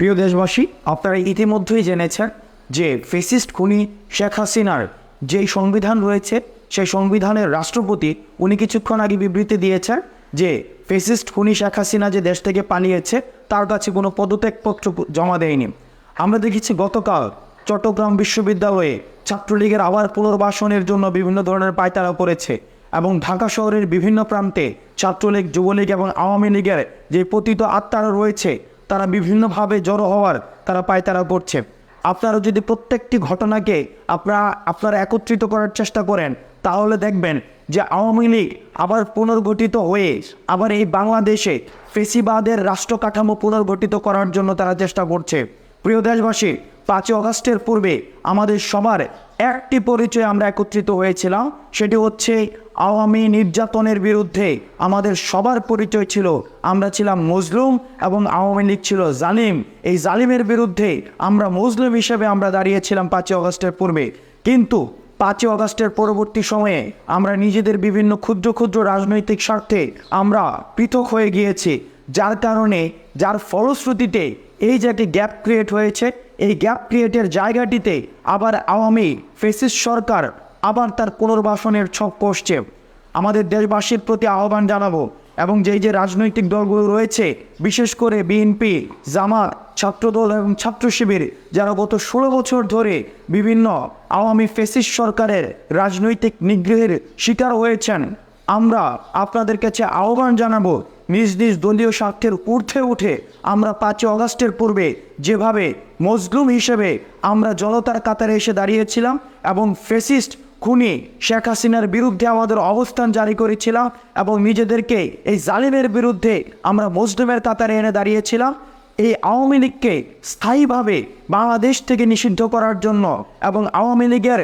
প্রিয় দেশবাসী, আপনারা ইতিমধ্যেই জেনেছেন যে ফ্যাসিস্ট খুনি শেখ হাসিনার যেই সংবিধান রয়েছে সেই সংবিধানের রাষ্ট্রপতি উনি কিছুক্ষণ আগে বিবৃতি দিয়েছেন যে ফ্যাসিস্ট খুনি শেখ হাসিনা যে দেশ থেকে পালিয়েছে তার কাছে কোনো পদত্যাগপত্র জমা দেয়নি। আমরা দেখেছি গতকাল চট্টগ্রাম বিশ্ববিদ্যালয়ে ছাত্রলীগের আবার পুনর্বাসনের জন্য বিভিন্ন ধরনের পায়তারা পড়েছে এবং ঢাকা শহরের বিভিন্ন প্রান্তে ছাত্রলীগ, যুবলীগ এবং আওয়ামী লীগের যে পতিত আত্মারা রয়েছে তারা বিভিন্নভাবে জড়ো হওয়ার তারা পায়তারা করছে। আপনারা যদি প্রত্যেকটি ঘটনাকে আপনারা একত্রিত করার চেষ্টা করেন তাহলে দেখবেন যে আওয়ামী লীগ আবার পুনর্গঠিত হয়ে আবার এই বাংলাদেশে ফেসিবাদের রাষ্ট্র কাঠামো পুনর্গঠিত করার জন্য তারা চেষ্টা করছে। প্রিয় দেশবাসী, 5 আগস্টের পূর্বে আমাদের সবার একটি পরিচয় আমরা একত্রিত হয়েছিলাম, সেটি হচ্ছে আওয়ামী নির্যাতনের বিরুদ্ধে আমাদের সবার পরিচয় ছিল আমরা ছিলাম মজলুম এবং আওয়ামী লীগ ছিল জালিম। এই জালিমের বিরুদ্ধে আমরা মজলুম হিসেবে আমরা দাঁড়িয়েছিলাম 5 আগস্টের পূর্বে। কিন্তু 5 আগস্টের পরবর্তী সময়ে আমরা নিজেদের বিভিন্ন ক্ষুদ্র ক্ষুদ্র রাজনৈতিক স্বার্থে আমরা পৃথক হয়ে গিয়েছি, যার ফলশ্রুতিতে এই যে একটি গ্যাপ ক্রিয়েট হয়েছে, এই গ্যাপ ক্রিয়েটের জায়গাটিতে আবার আওয়ামী ফ্যাসিস্ট সরকার আবার তার পুনর্বাসনের ছক কষছে। আমাদের দেশবাসীর প্রতি আহ্বান জানাবো এবং যে রাজনৈতিক দলগুলো রয়েছে, বিশেষ করে বিএনপি, জামাত, ছাত্রদল এবং ছাত্র শিবির, যারা গত 16 বছর ধরে বিভিন্ন আওয়ামী ফ্যাসিস্ট সরকারের রাজনৈতিক নিগ্রহের শিকার হয়েছেন, আমরা আপনাদের কাছে আহ্বান জানাবো নিজ নিজ দলীয় স্বার্থের ঊর্ধ্বে উঠে আমরা 5 আগস্টের পূর্বে যেভাবে মজলুম হিসেবে আমরা জনতার কাতারে এসে দাঁড়িয়েছিলাম এবং ফ্যাসিস্ট খুনি শেখ হাসিনার বিরুদ্ধে আমাদের অবস্থান জারি করেছিলাম এবং নিজেদেরকে এই জালিমের বিরুদ্ধে আমরা মজলুমের কাতারে এনে দাঁড়িয়েছিলাম, এই আওয়ামী লীগকে স্থায়ীভাবে বাংলাদেশ থেকে নিষিদ্ধ করার জন্য এবং আওয়ামী লীগের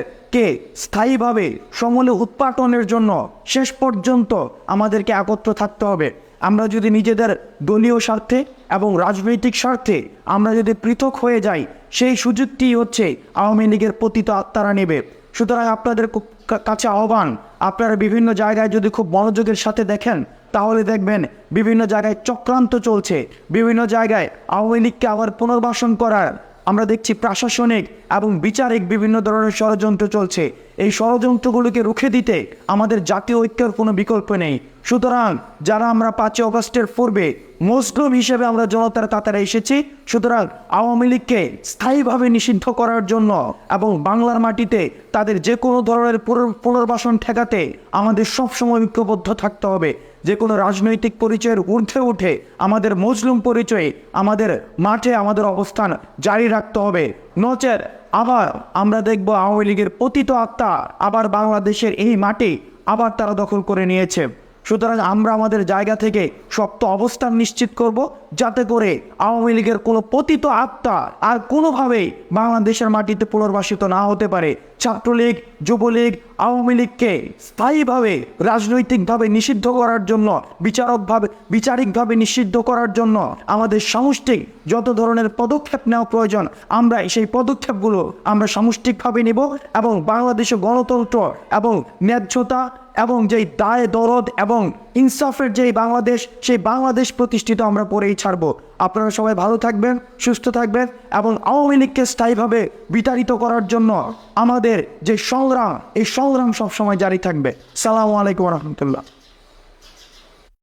স্থায়ীভাবে সমূলে উৎপাটনের জন্য শেষ পর্যন্ত আমাদেরকে একত্র থাকতে হবে। আমরা যদি নিজেদের দলীয় স্বার্থে এবং রাজনৈতিক স্বার্থে আমরা যদি পৃথক হয়ে যাই, সেই সুযোগটি হচ্ছে আওয়ামী লীগের পতিত আত্মারা নেবে। সুতরাং আপনাদের কাছে আহ্বান, আপনারা বিভিন্ন জায়গায় যদি খুব মনোযোগের সাথে দেখেন তাহলে দেখবেন বিভিন্ন জায়গায় চক্রান্ত চলছে, বিভিন্ন জায়গায় আওয়ামী লীগকে আবার পুনর্বাসন করার আমরা দেখছি প্রশাসনিক এবং বিচারিক বিভিন্ন ধরনের ষড়যন্ত্র চলছে। এই ষড়যন্ত্রগুলোকে রুখে দিতে আমাদের জাতীয় ঐক্যের কোনো বিকল্প নেই। সুতরাং যারা আমরা 5 আগস্টের পূর্বে মজলুম হিসেবে আমরা জনতার কাতারে এসেছি, সুতরাং আওয়ামী লীগকে স্থায়ীভাবে নিষিদ্ধ করার জন্য এবং বাংলার মাটিতে তাদের যে কোনো ধরনের পুনর্বাসন ঠেকাতে আমাদের সবসময় ঐক্যবদ্ধ থাকতে হবে। যে কোনো রাজনৈতিক পরিচয়ের ঊর্ধ্বে উঠে আমাদের মজলুম পরিচয়ে আমাদের মাঠে আমাদের অবস্থান জারি রাখতে হবে। নচেত আবার আমরা দেখব আওয়ামী লীগের পতিত আত্মা আবার বাংলাদেশের এই মাটি আবার তারা দখল করে নিয়েছে। সুতরাং আমরা আমাদের জায়গা থেকে শক্ত অবস্থান নিশ্চিত করব, যাতে করে আওয়ামী লীগের কোনো পতিত আত্মা আর কোনোভাবেই বাংলাদেশের মাটিতে পুনর্বাসিত না হতে পারে। ছাত্রলীগ, যুবলীগ, আওয়ামী লীগকে স্থায়ীভাবে রাজনৈতিকভাবে নিষিদ্ধ করার জন্য, বিচারিকভাবে নিষিদ্ধ করার জন্য আমাদের সামষ্টিক যত ধরনের পদক্ষেপ নেওয়া প্রয়োজন আমরা সেই পদক্ষেপগুলো আমরা সামষ্টিকভাবে নেব এবং বাংলাদেশে গণতন্ত্র এবং ন্যায্যতা এবং যেই দায় দরদ এবং ইনসাফের যেই বাংলাদেশ, সেই বাংলাদেশ প্রতিষ্ঠিত আমরা করেই ছাড়ব। আপনারা সবাই ভালো থাকবেন, সুস্থ থাকবেন এবং আওয়ামী লীগকে স্থায়ীভাবে বিতাড়িত করার জন্য আমাদের যে সংগ্রাম, এই সংগ্রাম সবসময় জারি থাকবে। সালামু আলাইকুম রহমতুল্লাহ।